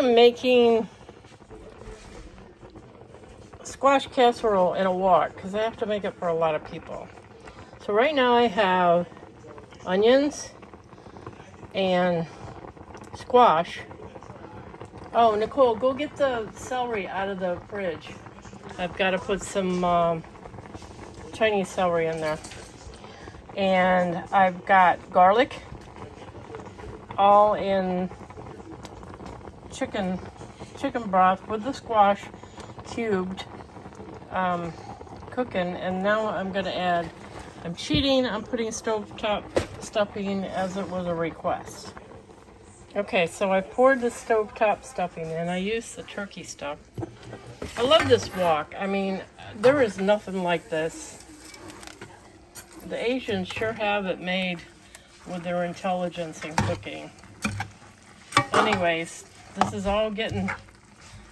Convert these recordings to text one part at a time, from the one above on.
am making squash casserole in a wok because I have to make it for a lot of people. So right now I have onions and squash. Oh, Nicole, go get the celery out of the fridge. I've got to put some Chinese celery in there. And I've got garlic, all in chicken broth with the squash cubed, cooking. And now I'm going to add, I'm cheating, I'm putting stovetop stuffing as it was a request. Okay, so I poured the stovetop stuffing in. I used the turkey stuff. I love this wok. I mean, there is nothing like this. The Asians sure have it made with their intelligence in cooking. Anyways, this is all getting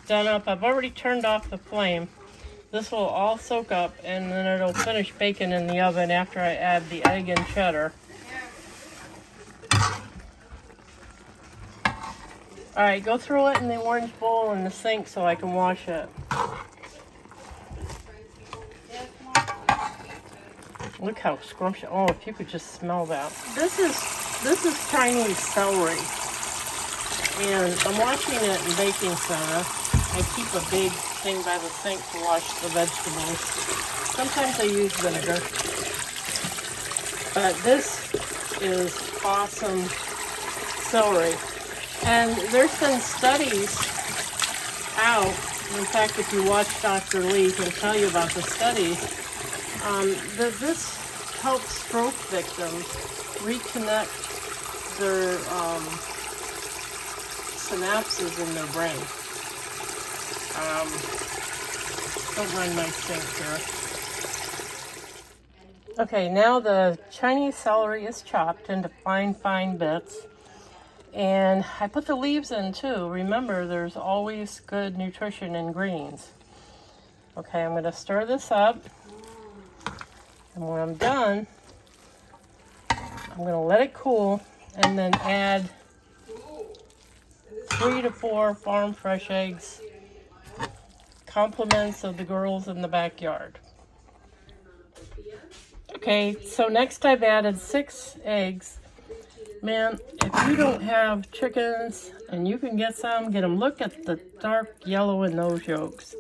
done up. I've already turned off the flame. This will all soak up and then it'll finish baking in the oven after I add the egg and cheddar. Alright, go throw it in the orange bowl in the sink so I can wash it. Look how scrumptious. Oh, if you could just smell that. This is Chinese celery. And I'm washing it in baking soda. I keep a big thing by the sink to wash the vegetables. Sometimes I use vinegar. But this is awesome celery. And there's been studies out, in fact, if you watch Dr. Lee, he'll tell you about the studies, that this helps stroke victims reconnect their synapses in their brain. Don't mind my sink here. Okay, now the Chinese celery is chopped into fine bits. And I put the leaves in too. Remember, there's always good nutrition in greens. Okay, I'm going to stir this up. And when I'm done, I'm going to let it cool and then add 3 to 4 farm fresh eggs, compliments of the girls in the backyard. Okay, so next I've added 6 eggs. Man, if you don't have chickens and you can get some, get them. Look at the dark yellow in those yolks.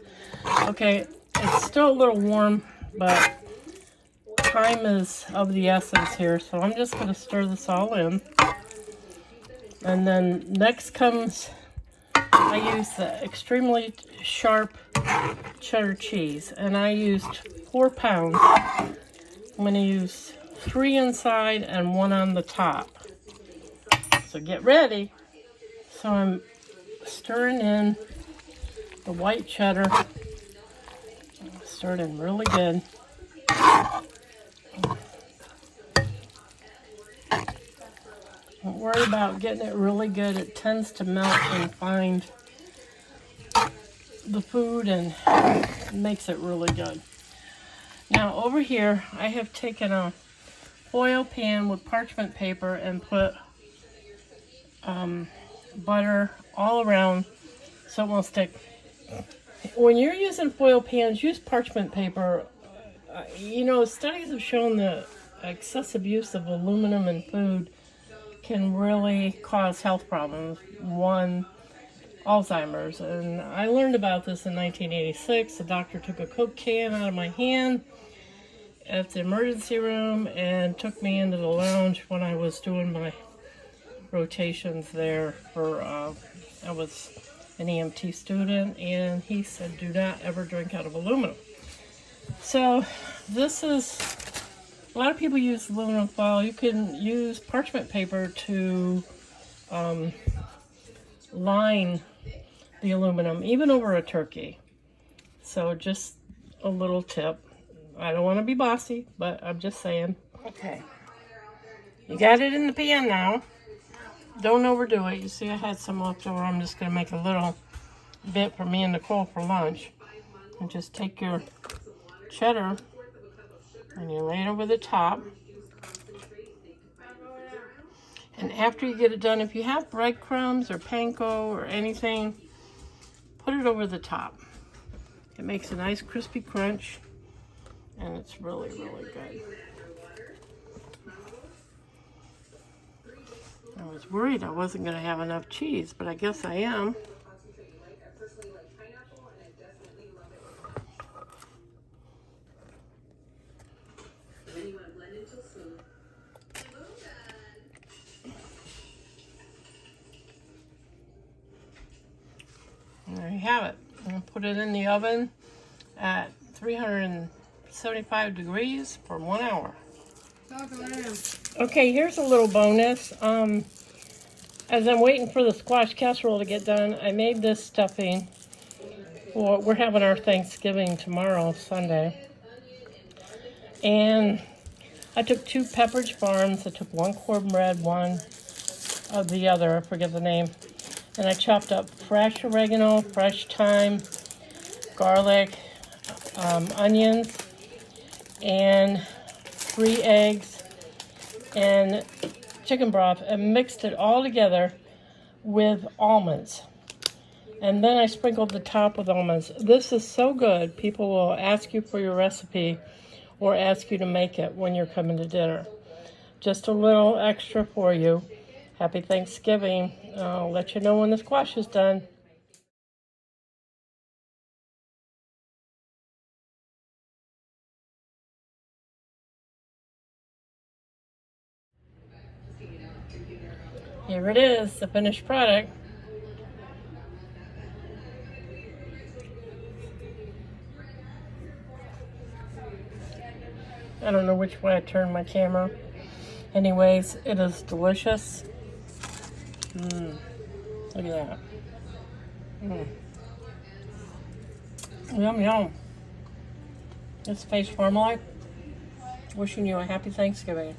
Okay, it's still a little warm, but time is of the essence here. So I'm just going to stir this all in. And then next comes, I use the extremely sharp cheddar cheese. And I used 4 pounds. I'm going to use 3 inside and 1 on the top. So get ready. So I'm stirring in the white cheddar. Stir it in really good. Don't worry about getting it really good. It tends to melt and find the food and makes it really good. Now over here, I have taken a foil pan with parchment paper and put butter all around so it won't stick. When you're using foil pans, use parchment paper. You know, studies have shown that excessive use of aluminum in food can really cause health problems. One, Alzheimer's. And I learned about this in 1986. The doctor took a Coke can out of my hand at the emergency room and took me into the lounge when I was doing my rotations there for, I was an EMT student, and he said, do not ever drink out of aluminum. So this is, a lot of people use aluminum foil. You can use parchment paper to line the aluminum, even over a turkey. So just a little tip. I don't want to be bossy, but I'm just saying. Okay. You got it in the pan now. Don't overdo it. You see I had some left over. I'm just going to make a little bit for me and Nicole for lunch. And just take your cheddar and you lay it over the top. And after you get it done, if you have breadcrumbs or panko or anything, put it over the top. It makes a nice crispy crunch, and it's really, really good. I was worried I wasn't going to have enough cheese, but I guess I am. And there you have it. I'm going to put it in the oven at 375 degrees for 1 hour. Okay, here's a little bonus. As I'm waiting for the squash casserole to get done, I made this stuffing. We're having our Thanksgiving tomorrow, Sunday. And I took 2 Pepperidge Farms. I took 1 cornbread, 1 of the other, I forget the name. And I chopped up fresh oregano, fresh thyme, garlic, onions, and 3 eggs, and chicken broth, and mixed it all together with almonds. And then I sprinkled the top with almonds. This is so good. People will ask you for your recipe or ask you to make it when you're coming to dinner. Just a little extra for you. Happy Thanksgiving. I'll let you know when the squash is done. Here it is, the finished product. I don't know which way I turned my camera. Anyways, it is delicious. Look at that. Yum, yum. This is Face Farm Life. Wishing you a happy Thanksgiving.